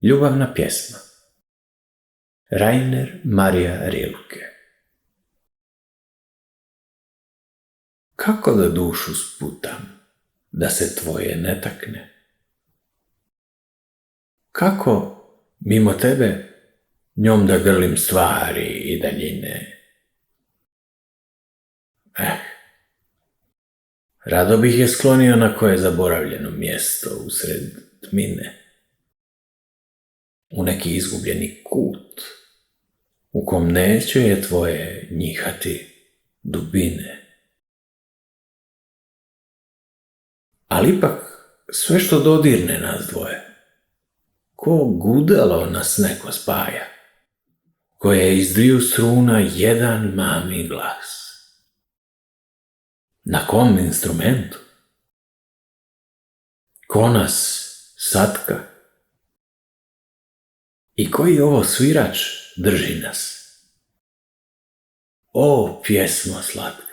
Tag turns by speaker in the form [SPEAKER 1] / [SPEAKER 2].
[SPEAKER 1] Ljubavna pjesma. Rainer Maria Rilke. Kako da dušu sputam, da se tvoje ne takne? Kako, mimo tebe, njom da grlim stvari i daljine? Rado bih je sklonio na koje zaboravljeno mjesto usred tmine, u neki izgubljeni kut, u kom neće je tvoje njihati dubine. Ali ipak sve što dodirne nas dvoje, ko gudalo nas neko spaja, koje iz dviju struna jedan mami glas. Na kom instrumentu? Ko nas satka? I koji ovo svirač drži nas? O, pjesmo slatka!